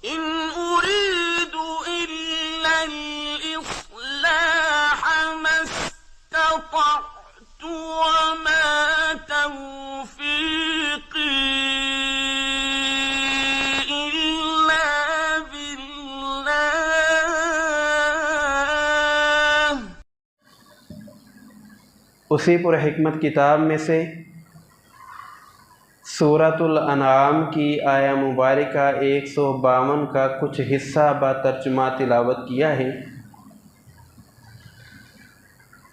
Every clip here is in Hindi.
इन उरीदु इल्लल इस्लाह मस्ततअतु वमा तौफीक़ी इल्ला बिल्लाह। उसी पुरहिकमत किताब में से सूरतुल अनआम की आया मुबारका 152 का कुछ हिस्सा बातर्जुमा तिलावत किया है।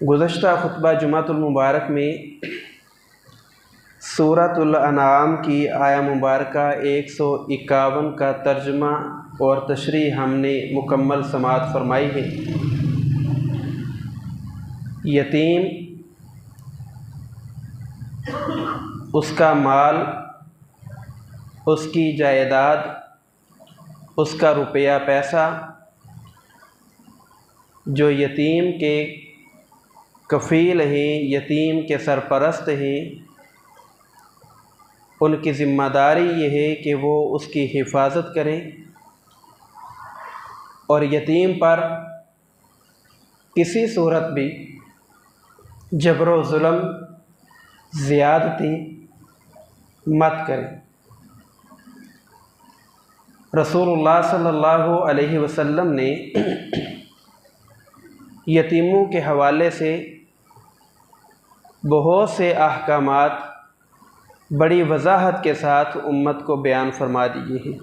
गुज़श्ता खुतबा जुमातुल मुबारक में सूरतुल अनआम की आया मुबारका 151 का तर्जुमा और तशरीह हमने मुकम्मल समाअत फरमाई है। यतीम, उसका माल, उसकी जायदाद, उसका रुपया पैसा जो यतीम के कफ़ील हैं, यतीम के सरपरस्त हैं, उनकी ज़िम्मेदारी ये है कि वो उसकी हिफाजत करें और यतीम पर किसी सूरत भी जबर व ज़ुल्म, ज़्यादती मत करें। रसूलुल्लाह सल्लल्लाहु अलैहि वसल्लम ने यतीमों के हवाले से बहुत से अहकामात बड़ी वजाहत के साथ उम्मत को बयान फरमा दिए हैं।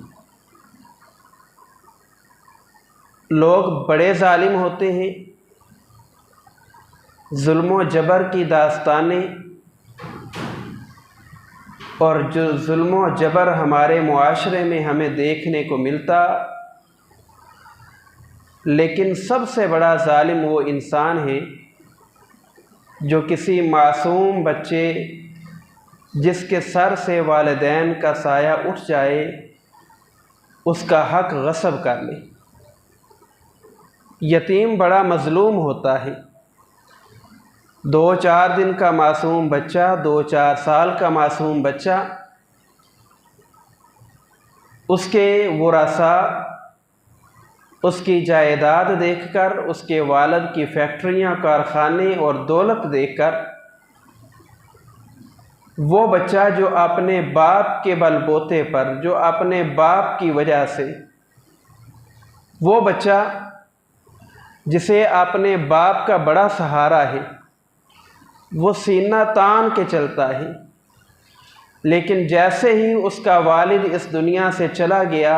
लोग बड़े जालिम होते हैं, जुल्म व जबर की दास्तानें और जो जुल्म व जबर हमारे मुआशरे में हमें देखने को मिलता, लेकिन सबसे बड़ा जालिम वो इंसान है जो किसी मासूम बच्चे जिसके सर से वालिदैन का साया उठ जाए उसका हक गस्ब कर ले। यतीम बड़ा मज़लूम होता है। 2-4 दिन का मासूम बच्चा, 2-4 साल का मासूम बच्चा, उसके वरासा उसकी जायदाद देखकर, उसके वालिद की फैक्ट्रियां, कारखाने और दौलत देखकर वो बच्चा जो अपने बाप के बलबूते पर, जो अपने बाप की वजह से, वो बच्चा जिसे अपने बाप का बड़ा सहारा है, वो सीना तान के चलता है, लेकिन जैसे ही उसका वालिद इस दुनिया से चला गया,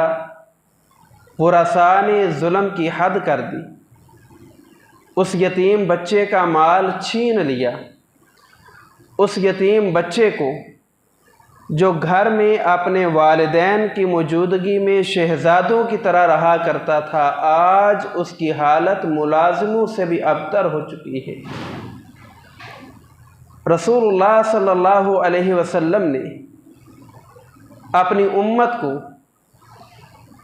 वरासा ने जुल्म की हद कर दी, उस यतीम बच्चे का माल छीन लिया। उस यतीम बच्चे को जो घर में अपने वालिदैन की मौजूदगी में शहजादों की तरह रहा करता था, आज उसकी हालत मुलाजिमों से भी अबतर हो चुकी है। रसूलुल्लाह सल्लल्लाहु अलैहि वसल्लम ने अपनी उम्मत को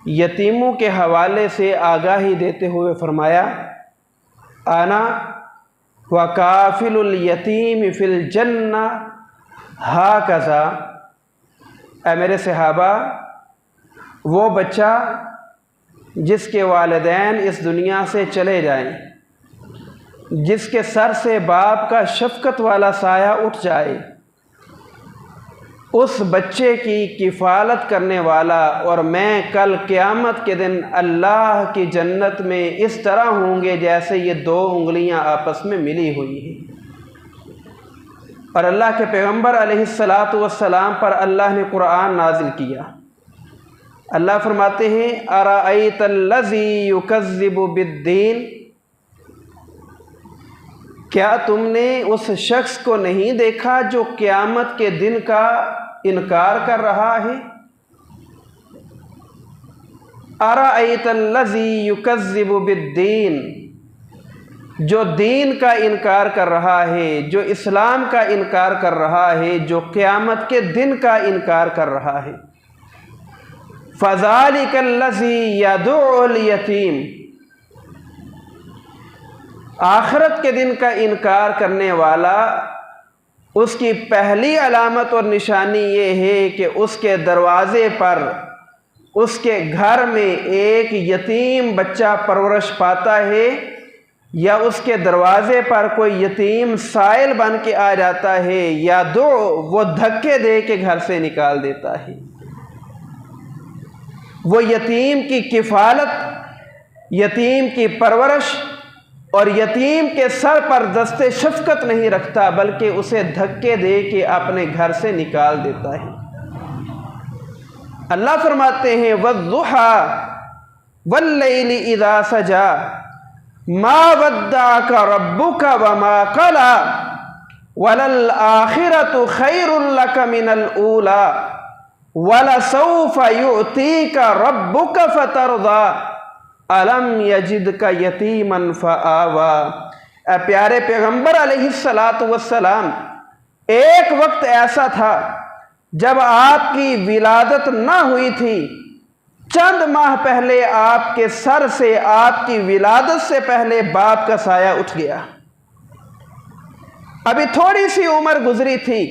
यतीमों के हवाले से आगाही देते हुए फरमाया, आना व काफिलुल यतीम फिल जन्ना हाकज़ा। ऐ मेरे सहाबा, वो बच्चा जिसके वालिदैन इस दुनिया से चले जाएं, जिसके सर से बाप का शफ़क़त वाला साया उठ जाए, उस बच्चे की किफ़ालत करने वाला और मैं कल क़यामत के दिन अल्लाह की जन्नत में इस तरह होंगे जैसे ये 2 उंगलियां आपस में मिली हुई हैं। और अल्लाह के पैगम्बर अलैहिस्सलातु वस्सलाम पर अल्लाह ने कुरान नाजिल किया। अल्लाह फरमाते हैं, अराअयतल्लज़ी युकज़्ज़िबु बिद्दीन, क्या तुमने उस शख्स को नहीं देखा जो क़यामत के दिन का इनकार कर रहा है। अराअयतल्लज़ी युकज़्ज़िबु बिद्दीन, जो दीन का इनकार कर रहा है, जो इस्लाम का इनकार कर रहा है, जो क़यामत के दिन का इनकार कर रहा है। फ़ज़ालिकल्लज़ी यदुउल यतीम, आखिरत के दिन का इनकार करने वाला, उसकी पहली अलामत और निशानी ये है कि उसके दरवाज़े पर उसके घर में एक यतीम बच्चा परवरिश पाता है या उसके दरवाजे पर कोई यतीम साइल बन के आ जाता है या दो वो धक्के दे के घर से निकाल देता है। वो यतीम की किफ़ालत, यतीम की परवरिश और यतीम के सर पर दस्ते शफ़क़त नहीं रखता, बल्कि उसे धक्के दे के अपने घर से निकाल देता है। अल्लाह फरमाते हैं वद्दुहा वल्लैलि इज़ा सजा मा वद्दअका रब्बुका वमा क़ला वलल आखिरतु खैरुल लक मिनल ऊला वलसौफ़ युअतीका रब्बुका फतरदा अलम यजिदका यतीमन फ़आवा। प्यारे पैगंबर अलैहिस्सलातु वस्सलाम, एक वक्त ऐसा था जब आपकी विलादत ना हुई थी, चंद माह पहले आपके सर से, आपकी विलादत से पहले बाप का साया उठ गया। अभी थोड़ी सी उम्र गुजरी थी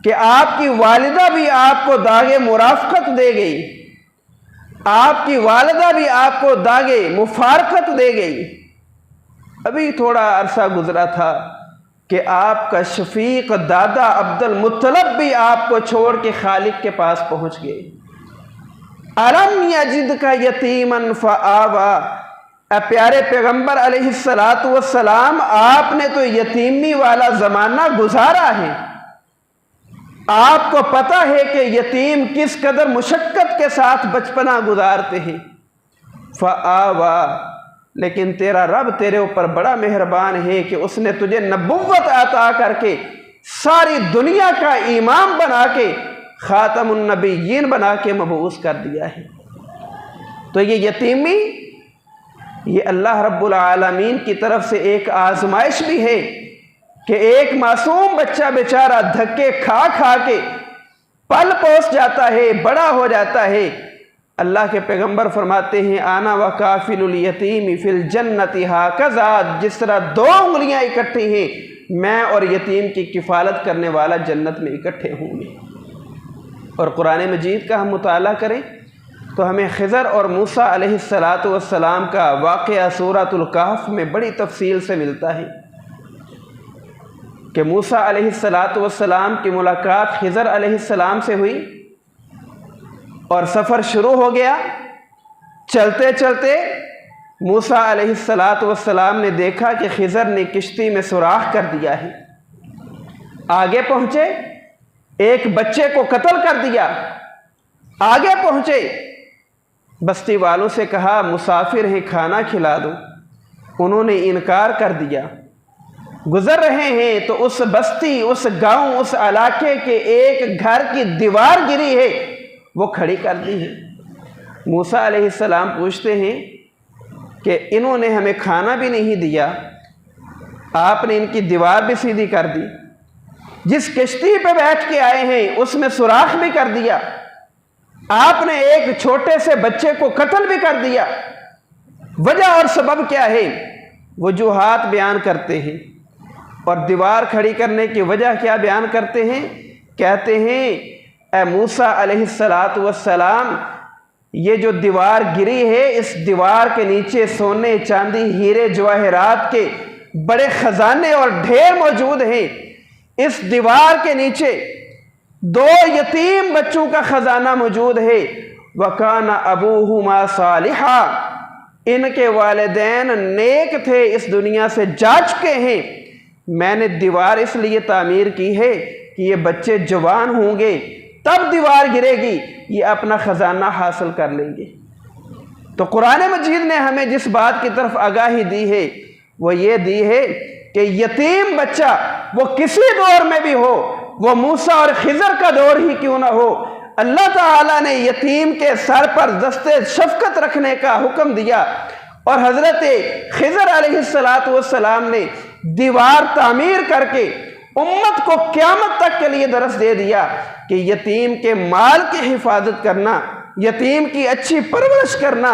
कि आपकी वालिदा भी आपको दागे मुराफकत दे गई, आपकी वालिदा भी आपको दागे मुफारकत दे गई। अभी थोड़ा अरसा गुजरा था कि आपका शफीक दादा अब्दुल मुत्तलब भी आपको छोड़ के खालिक के पास पहुंच गए। अलम यजिदका यतीमन फ़आवा। प्यारे पैगंबर अलैहिस्सलातु वस्सलाम, आपने तो यतीमी वाला ज़माना गुजारा है, आपको पता है कि यतीम किस कदर मुशक्क़त के साथ बचपना गुजारते हैं। फ़आवा, लेकिन तेरा रब तेरे ऊपर बड़ा मेहरबान है कि उसने तुझे नबुव्वत अता करके सारी दुनिया का इमाम बना के, ख़ातमुन नबिय्यीन बना के मबऊस कर दिया है। तो ये यतीमी, ये अल्लाह रब्बुल आलमीन की तरफ से एक आजमाइश भी है कि एक मासूम बच्चा बेचारा धक्के खा खा के पल पोस जाता है, बड़ा हो जाता है। अल्लाह के पैगंबर फरमाते हैं आना व काफिलुल यतीमी फिल जन्नति हाकज़ा। जिस तरह दो उंगलियां इकट्ठी हैं, मैं और यतीम की किफ़ालत करने वाला जन्नत में इकट्ठे होंगे। और कुरान मजीद का हम मुताला करें तो हमें खिज़र और मूसा अलैहिस्सलातु वस्सलाम का वाक़या सूरतुल कहफ़ में बड़ी तफसील से मिलता है कि मूसा अलैहिस्सलातु वस्सलाम की मुलाकात खिज़र अलैहिस्सलाम से हुई और सफ़र शुरू हो गया। चलते चलते मूसा अलैहिस्सलातु वस्सलाम ने देखा कि खिज़र ने किश्ती में सुराख कर दिया है। आगे पहुँचे, एक बच्चे को कत्ल कर दिया। आगे पहुँचे, बस्ती वालों से कहा मुसाफिर हैं, खाना खिला दो। उन्होंने इनकार कर दिया। गुजर रहे हैं तो उस बस्ती, उस गांव, उस इलाके के एक घर की दीवार गिरी है, वो खड़ी कर दी है। मूसा अलैहिस्सलाम पूछते हैं कि इन्होंने हमें खाना भी नहीं दिया, आपने इनकी दीवार भी सीधी कर दी। जिस किश्ती पे बैठ के आए हैं उसमें सुराख भी कर दिया, आपने एक छोटे से बच्चे को कत्ल भी कर दिया। वजह और सबब क्या है? वजूहात बयान करते हैं। और दीवार खड़ी करने की वजह क्या बयान करते हैं? कहते हैं ए मूसा अलैहिस्सलातु वस्सलाम, ये जो दीवार गिरी है, इस दीवार के नीचे सोने, चांदी, हीरे, जवाहरात के बड़े खजाने और ढेर मौजूद हैं। इस दीवार के नीचे दो यतीम बच्चों का खजाना मौजूद है। वकाना अबूहुमा सालिहा, इनके वालिदैन नेक थे, इस दुनिया से जा चुके हैं। मैंने दीवार इसलिए तामीर की है कि ये बच्चे जवान होंगे, तब दीवार गिरेगी, ये अपना खजाना हासिल कर लेंगे। तो कुरान मजीद ने हमें जिस बात की तरफ आगाही दी है वो ये दी है कि यतीम बच्चा वो किसी दौर में भी हो, वो मूसा और खिज़र का दौर ही क्यों ना हो, अल्लाह ताला ने यतीम के सर पर दस्ते शफकत रखने का हुक्म दिया। और हज़रत खिज़र अलैहिस्सलातु वस्सलाम ने दीवार तामीर करके उम्मत को क़यामत तक के लिए दरस दे दिया कि यतीम के माल की हिफाजत करना, यतीम की अच्छी परवरिश करना,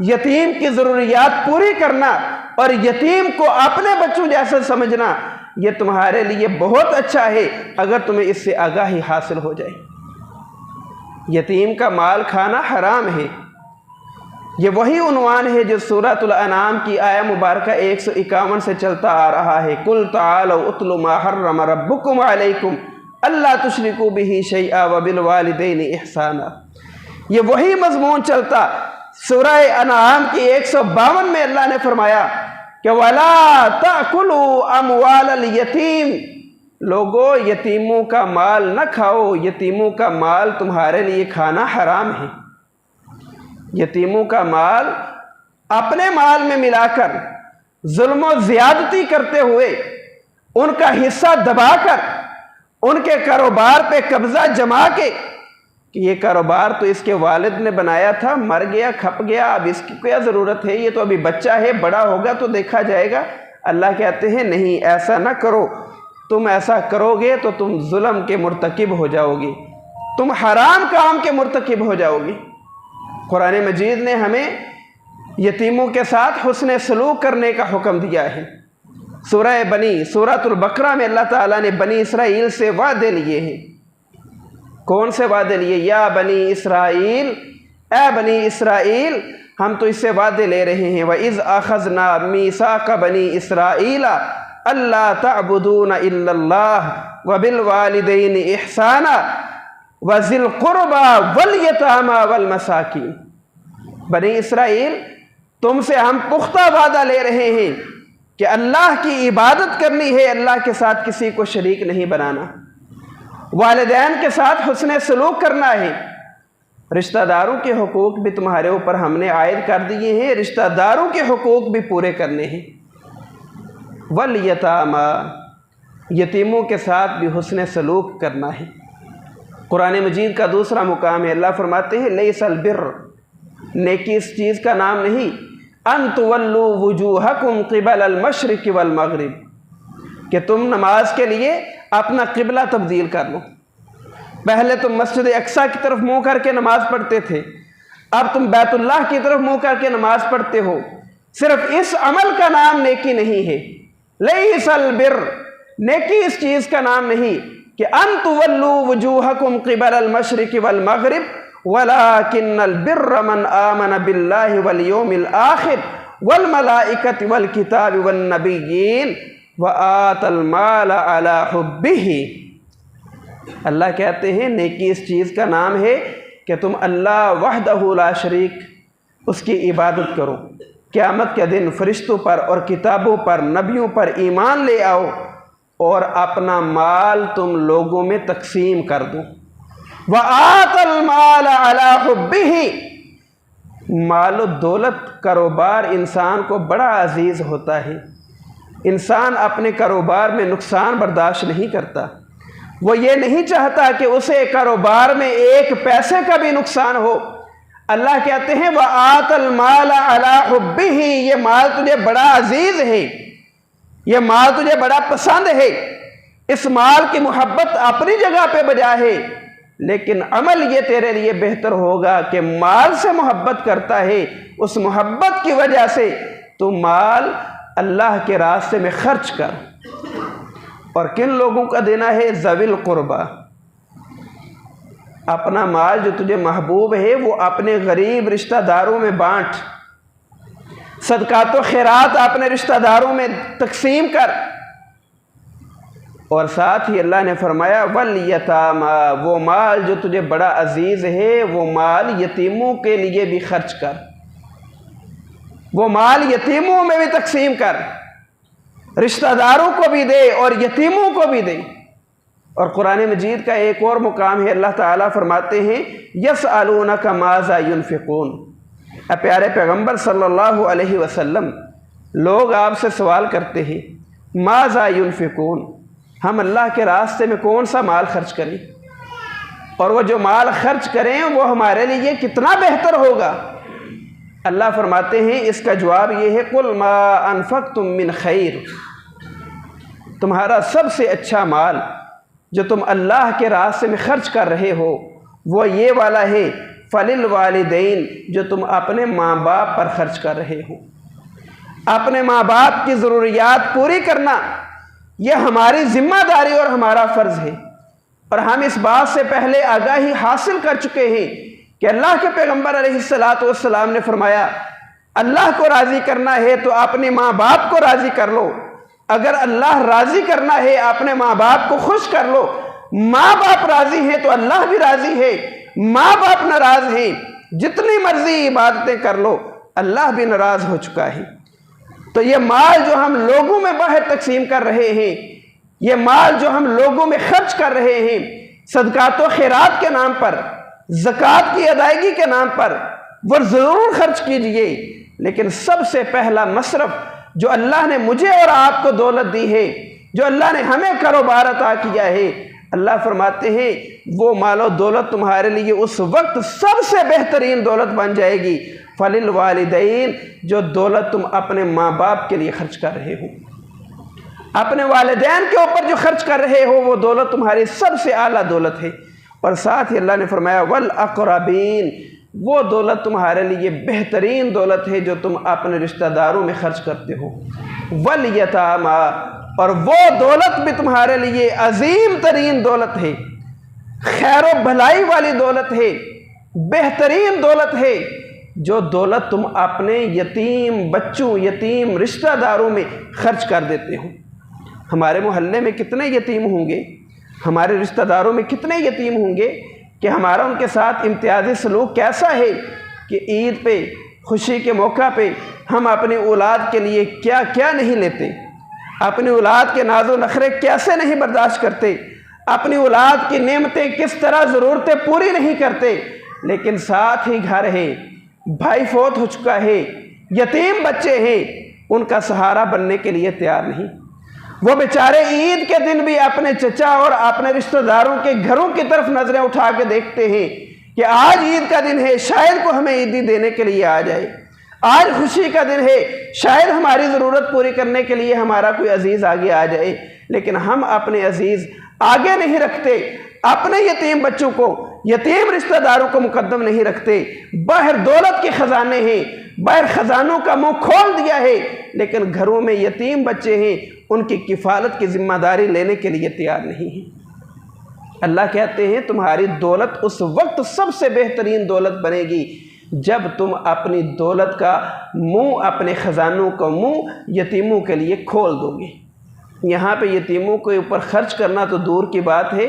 यतीम की ज़रूरियात पूरी करना और यतीम को अपने बच्चों जैसा समझना, ये तुम्हारे लिए बहुत अच्छा है अगर तुम्हें इससे आगाही हासिल हो जाए। यतीम का माल खाना हराम है। ये वही उन्वान है जो सूरतुल अनाम की आया मुबारक 151 से चलता आ रहा है। कुल तालौ उतलु मा हर्रम रब्बुकुम अलैकुम अल्ला तुशरिकू बिही शैआ व बिल वालिदैनि इहसाना। ये वही मजमून चलता सूरह अनाम की 152 में अल्लाह ने फरमाया कि वला ताकुलू अमवालल यतीम, लोगो यतीमों का माल न खाओ, यतीमों का माल तुम्हारे लिए खाना हराम है। यतीमों का माल अपने माल में मिलाकर जुल्म और ज़्यादती करते हुए, उनका हिस्सा दबाकर, उनके कारोबार पे कब्जा जमा के कि ये कारोबार तो इसके वालिद ने बनाया था, मर गया, खप गया, अब इसकी क्या ज़रूरत है, ये तो अभी बच्चा है, बड़ा होगा तो देखा जाएगा। अल्लाह कहते हैं नहीं, ऐसा ना करो। तुम ऐसा करोगे तो तुम जुल्म के मुर्तकिब हो जाओगे, तुम हराम काम के मुर्तकिब हो जाओगे। कुरान मजीद ने हमें यतीमों के साथ हुस्न सलूक करने का हुक्म दिया है। सूरह बनी, सूरतुल बकरा में अल्लाह ताला ने बनी इसराइल से वादे लिए हैं। कौन से वादे लिए? या बनी इसराइल, ए बनी इसराइल, हम तो इससे वादे ले रहे हैं। व इज़ अखज़ना मीसाक बनी इसराइल अल्ला तअबुदून इल्लल्लाह व बिल वालिदैनि इहसाना व ज़िल क़ुरबा वल यतामा वल मसाकीन। बनी इसराइल, तुमसे हम पुख्ता वादा ले रहे हैं कि अल्लाह की इबादत करनी है, अल्लाह के साथ किसी को शरीक नहीं बनाना, वालिदैन के साथ हुस्न सलूक करना है, रिश्तेदारों के हुकूक भी तुम्हारे ऊपर हमने आयद कर दिए हैं, रिश्तेदारों के हुकूक भी पूरे करने हैं। वल यतामा, यतीमों के साथ भी हुस्न सलूक करना है। कुरान मजीद का दूसरा मुकाम है, अल्लाह फरमाते हैं लैसल बिर्र, नेकी इस चीज़ का नाम नहीं, अन तुवल्लू वुजूहकुम क़िबलल मशरिक़ वल मग़रिब, कि तुम नमाज के लिए अपना किबला तब्दील कर लो। पहले तुम मस्जिद अक्सा की तरफ मुँह करके नमाज पढ़ते थे, अब तुम बैतुल्लाह की तरफ मुँह करके नमाज पढ़ते हो। सिर्फ इस अमल का नाम नेकी नहीं है। लैसल बिर्र, नेकी इस चीज़ का नाम नहीं कि अन तुवल्लू वुजूहकुम क़िबलल मशरिक़ वल मग़रिब वलाकिन्नल बिर्र मन आमन बिल्लाहि वल यौमिल आखिर वल मलाइकति वल किताबि वन नबिय्यीन व आतल माल अला हुब्बिही। अल्लाह कहते हैं नेकी इस चीज़ का नाम है कि तुम अल्लाह वहदहु ला शरीक, उसकी इबादत करो। क़यामत के दिन फरिश्तों पर और किताबों पर, नबियों पर ईमान ले आओ और अपना माल तुम लोगों में तकसीम कर दो। व आतल माल अला हुब्बिही, मालो दौलत, कारोबार इंसान को बड़ा अजीज़ होता है। इंसान अपने कारोबार में नुकसान बर्दाश्त नहीं करता। वो ये नहीं चाहता कि उसे कारोबार में एक पैसे का भी नुकसान हो। अल्लाह कहते हैं व आतल माल अला हुब्बिही, ये माल तुझे बड़ा अजीज है, ये माल तुझे बड़ा पसंद है। इस माल की मोहब्बत अपनी जगह पे बजा है, लेकिन अमल ये तेरे लिए बेहतर होगा कि माल से मोहब्बत करता है, उस मोहब्बत की वजह से तू माल अल्लाह के रास्ते में खर्च कर। और किन लोगों का देना है? ज़विल क़ुरबा, अपना माल जो तुझे महबूब है वो अपने गरीब रिश्तेदारों में बांट, सदकात व खैरात अपने रिश्तेदारों में तकसीम कर। और साथ ही अल्लाह ने फरमाया वल यतामा, वो माल जो तुझे बड़ा अजीज़ है वो माल यतीमों के लिए भी खर्च कर, वो माल यतीमों में भी तकसीम कर, रिश्तेदारों को भी दे और यतीमों को भी दे। और कुरान मजीद का एक और मुकाम है, अल्लाह ताला फरमाते हैं यसअलूनका माज़ा युनफ़िक़ून। प्यारे पैगम्बर सल्लल्लाहु अलैहि वसल्लम, लोग आपसे सवाल करते हैं माज़ा युनफ़िक़ून, हम अल्लाह के रास्ते में कौन सा माल खर्च करें, और वो जो माल खर्च करें वो हमारे लिए कितना बेहतर होगा। अल्लाह फरमाते हैं इसका जवाब ये है कुल मा अनफ़क़्तुम मिन खैर, तुम्हारा सबसे अच्छा माल जो तुम अल्लाह के रास्ते में खर्च कर रहे हो वो ये वाला है फलिल वालिदैन, जो तुम अपने माँ बाप पर खर्च कर रहे हो। अपने माँ बाप की ज़रूरियात पूरी करना यह हमारी ज़िम्मेदारी और हमारा फ़र्ज़ है। और हम इस बात से पहले आगाही हासिल कर चुके हैं कि अल्लाह के पैगंबर अलैहिस्सलातु वस्सलाम ने फरमाया, अल्लाह को राज़ी करना है तो अपने माँ बाप को राज़ी कर लो। अगर अल्लाह राज़ी करना है अपने माँ बाप को खुश कर लो। माँ बाप राज़ी हैं तो अल्लाह भी राज़ी है। माँ बाप नाराज़ हैं, जितनी मर्जी इबादतें कर लो, अल्लाह भी नाराज़ हो चुका है। तो ये माल जो हम लोगों में बाहर तकसीम कर रहे हैं, ये माल जो हम लोगों में खर्च कर रहे हैं, सदकात व खैरात के नाम पर, ज़कात की अदायगी के नाम पर, वो ज़रूर खर्च कीजिए, लेकिन सबसे पहला मसरफ जो अल्लाह ने मुझे और आपको दौलत दी है, जो अल्लाह ने हमें कारोबार अता किया है, अल्लाह फरमाते हैं वो मालो दौलत तुम्हारे लिए उस वक्त सबसे बेहतरीन दौलत बन जाएगी। फलिल वालिदैन, जो दौलत तुम अपने माँ बाप के लिए खर्च कर रहे हो, अपने वालिदैन के ऊपर जो खर्च कर रहे हो, वो दौलत तुम्हारी सबसे आला दौलत है। और साथ ही अल्लाह ने फरमाया वल अक़रबीन, वो दौलत तुम्हारे लिए बेहतरीन दौलत है जो तुम अपने रिश्तेदारों में खर्च करते हो। वल यतामा, और वो दौलत भी तुम्हारे लिए अजीम तरीन दौलत है, खैर व भलाई वाली दौलत है, बेहतरीन दौलत है, जो दौलत तुम अपने यतीम बच्चों, यतीम रिश्तेदारों में खर्च कर देते हो। हमारे मोहल्ले में कितने यतीम होंगे, हमारे रिश्तेदारों में कितने यतीम होंगे कि हमारा उनके साथ इम्तियाजी सलूक कैसा है कि ईद पे, खुशी के मौका पे हम अपनी औलाद के लिए क्या क्या नहीं लेते, अपनी औलाद के नाज़ो नखरे कैसे नहीं बर्दाश्त करते, अपनी औलाद की नेमतें किस तरह ज़रूरतें पूरी नहीं करते। लेकिन साथ ही घर है, भाई फौत हो चुका है, यतीम बच्चे हैं, उनका सहारा बनने के लिए तैयार नहीं। वो बेचारे ईद के दिन भी अपने चचा और अपने रिश्तेदारों के घरों की तरफ नजरें उठा के देखते हैं कि आज ईद का दिन है, शायद को हमें ईदी देने के लिए आ जाए, आज खुशी का दिन है, शायद हमारी ज़रूरत पूरी करने के लिए हमारा कोई अजीज़ आगे आ जाए। लेकिन हम अपने अजीज़ आगे नहीं रखते, अपने यतीम बच्चों को, यतीम रिश्तेदारों को मुकद्दम नहीं रखते। बाहर दौलत के ख़जाने हैं, बाहर ख़जानों का मुंह खोल दिया है, लेकिन घरों में यतीम बच्चे हैं, उनकी किफ़ालत की जिम्मेदारी लेने के लिए तैयार नहीं है। अल्लाह कहते हैं तुम्हारी दौलत उस वक्त सबसे बेहतरीन दौलत बनेगी जब तुम अपनी दौलत का मुंह, अपने ख़जानों का मुंह यतीमों के लिए खोल दोगे। यहाँ पे यतीमों के ऊपर खर्च करना तो दूर की बात है,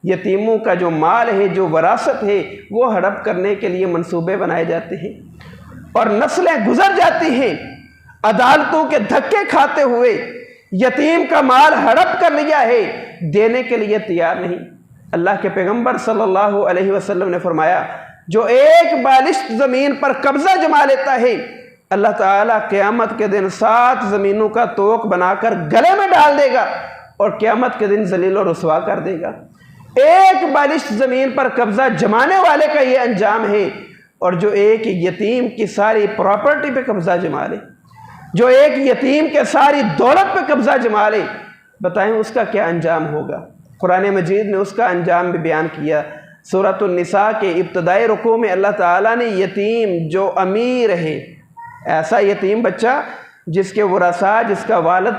यतीमों का जो माल है, जो वरासत है, वो हड़प करने के लिए मंसूबे बनाए जाते हैं और नस्लें गुजर जाती हैं अदालतों के धक्के खाते हुए। यतीम का माल हड़प कर लिया है, देने के लिए तैयार नहीं। अल्लाह के पैगंबर सल्लल्लाहु अलैहि वसल्लम ने फरमाया जो एक बालिश्त ज़मीन पर कब्ज़ा जमा लेता है, अल्लाह ताला क़यामत के दिन 7 ज़मीनों का तोक बनाकर गले में डाल देगा और क़यामत के दिन ज़लील और रुसवा कर देगा। एक बालिश्त ज़मीन पर कब्ज़ा जमाने वाले का ये अंजाम है। और जो एक यतीम की सारी प्रॉपर्टी पे कब्ज़ा जमा ले, जो एक यतीम के सारी दौलत पे कब्ज़ा जमा ले, बताएं उसका क्या अंजाम होगा। कुरान मजीद ने उसका अंजाम भी बयान किया। सूरतुन निसा के इब्तदाई रुकू में अल्लाह ताला ने यतीम जो अमीर है, ऐसा यतीम बच्चा जिसके वरसा, जिसका वालिद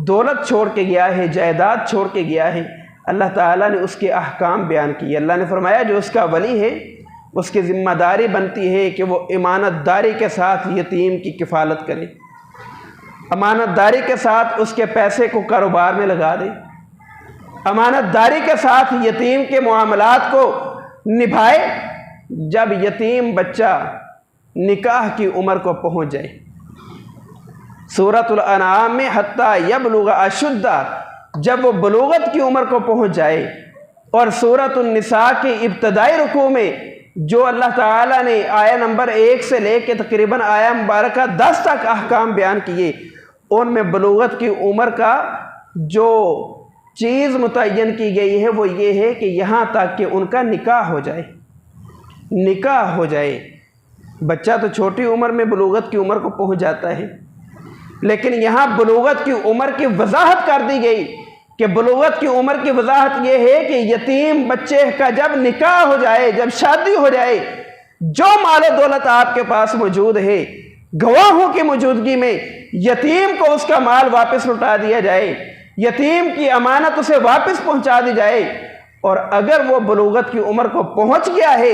दौलत छोड़ के गया है, जायदाद छोड़ के गया है, अल्लाह ताला ने उसके अहकाम बयान किए। अल्लाह ने फरमाया जो उसका वली है उसकी ज़िम्मेदारी बनती है कि वो ईमानतदारी के साथ यतीम की किफ़ालत करे, अमानतदारी के साथ उसके पैसे को कारोबार में लगा दे, अमानतदारी के साथ यतीम के मामलात को निभाए। जब यतीम बच्चा निकाह की उम्र को पहुँच जाए, सूरतुल अनाम में हत्ता यबलुग अशुद्दा, जब वो बलूगत की उम्र को पहुँच जाए, और सूरतुन निसा के इब्तदाई रुकू में जो अल्लाह ताला ने आया नंबर 1 से लेके तकरीबन आया मुबारक 10 तक अहकाम बयान किए, उनमें बलूगत की उम्र का जो चीज़ मुतय्यन की गई है वो ये है कि यहाँ तक कि उनका निकाह हो जाए, निकाह हो जाए। बच्चा तो छोटी उम्र में बलूगत की उम्र को पहुँच जाता है, लेकिन यहाँ बलूगत की उम्र की वजाहत कर दी गई कि बलूगत की उम्र की वजाहत ये है कि यतीम बच्चे का जब निकाह हो जाए, जब शादी हो जाए, जो माल दौलत आपके पास मौजूद है, गवाहों की मौजूदगी में यतीम को उसका माल वापस लौटा दिया जाए, यतीम की अमानत उसे वापस पहुंचा दी जाए और अगर वो बलूगत की उम्र को पहुँच गया है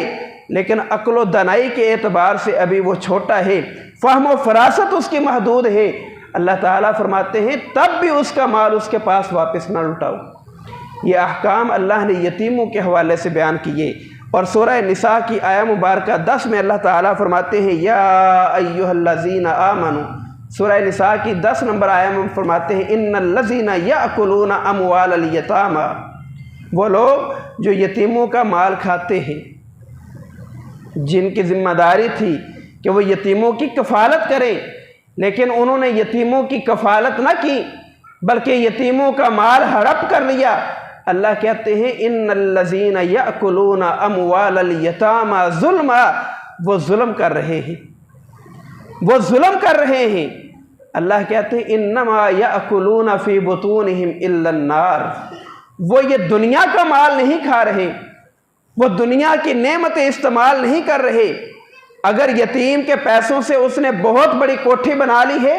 लेकिन अक्ल दनाई के एतबार से अभी वो छोटा है, फ़हम व फरासत उसकी महदूद है, अल्लाह ताला फरमाते हैं तब भी उसका माल उसके पास वापस ना लुटाओ। ये अहकाम अल्लाह ने यतीमों के हवाले से बयान किए। और सूरह निसा की आया मुबारका 10 में अल्लाह ताला फरमाते हैं या अय्युहल्लज़ीना आमनू, सूरह निसा की 10 नंबर आया में फरमाते हैं इन्नल्लज़ीना याकुलूना अमवालल यतामा, वो लोग जो यतीमों का माल खाते हैं, जिनकी ज़िम्मेदारी थी कि वो यतीमों की कफ़ालत करें, लेकिन उन्होंने यतीमों की कफ़ालत ना की बल्कि यतीमों का माल हड़प कर लिया। अल्लाह कहते हैं इन्नल्लज़ीना याकुलूना अमवालल यतामा ज़ुल्मा, वो जुल्म कर रहे हैं, वो जुल्म कर रहे हैं। अल्लाह कहते हैं इन्नमा याकुलूना फ़ी बुतूनिहिम इल्लन नार, वो ये दुनिया का माल नहीं खा रहे, वो दुनिया की नेमतें इस्तेमाल नहीं कर रहे। अगर यतीम के पैसों से उसने बहुत बड़ी कोठी बना ली है,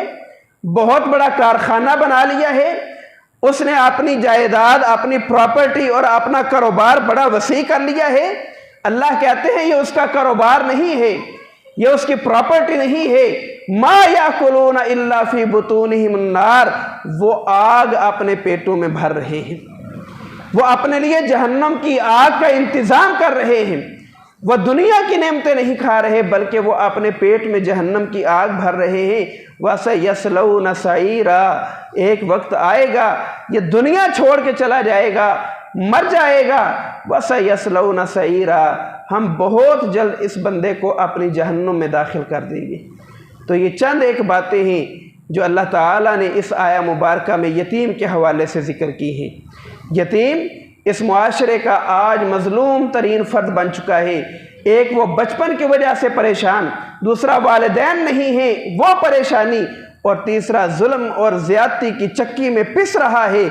बहुत बड़ा कारखाना बना लिया है, उसने अपनी जायदाद, अपनी प्रॉपर्टी और अपना कारोबार बड़ा वसी कर लिया है, अल्लाह कहते हैं ये उसका कारोबार नहीं है, ये उसकी प्रॉपर्टी नहीं है। मा याकुलूना इल्ला फी बुतूनिहिम नार, वो आग अपने पेटों में भर रहे हैं, वो अपने लिए जहन्नम की आग का इंतज़ाम कर रहे हैं। वह दुनिया की नेमतें नहीं खा रहे बल्कि वो अपने पेट में जहन्नम की आग भर रहे हैं। वसयस्लौन सईरा, एक वक्त आएगा ये दुनिया छोड़ के चला जाएगा, मर जाएगा। वसयस्लौन सईरा, हम बहुत जल्द इस बंदे को अपनी जहन्नुम में दाखिल कर देंगे। तो ये चंद एक बातें हैं जो अल्लाह ताला ने इस आया मुबारका में यतीम के हवाले से ज़िक्र की हैं। यतीम इस मुआशरे का आज मज़लूम तरीन फ़र्द बन चुका है। एक वो बचपन की वजह से परेशान, दूसरा वालिदैन नहीं है वो परेशानी, और तीसरा जुल्म और ज़्यादती की चक्की में पिस रहा है।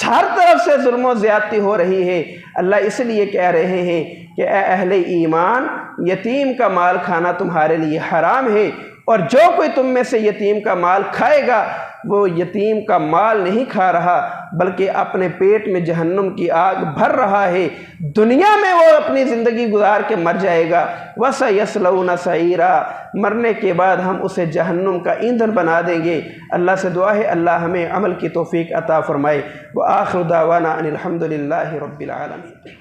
हर तरफ से जुल्म और ज़्यादती हो रही है। अल्लाह इसलिए कह रहे हैं कि ए अहले ईमान, यतीम का माल खाना तुम्हारे लिए हराम है, और जो कोई तुम में से यतीम का माल खाएगा वो यतीम का माल नहीं खा रहा बल्कि अपने पेट में जहन्नुम की आग भर रहा है। दुनिया में वो अपनी ज़िंदगी गुजार के मर जाएगा। वसयस्लौन सईरा, मरने के बाद हम उसे जहन्नुम का ईंधन बना देंगे। अल्लाह से दुआ है अल्लाह हमें अमल की तौफीक अता फरमाए। व आखिर दावाना अनिल हम्दुलिल्लाहि रब्बिल आलमीन।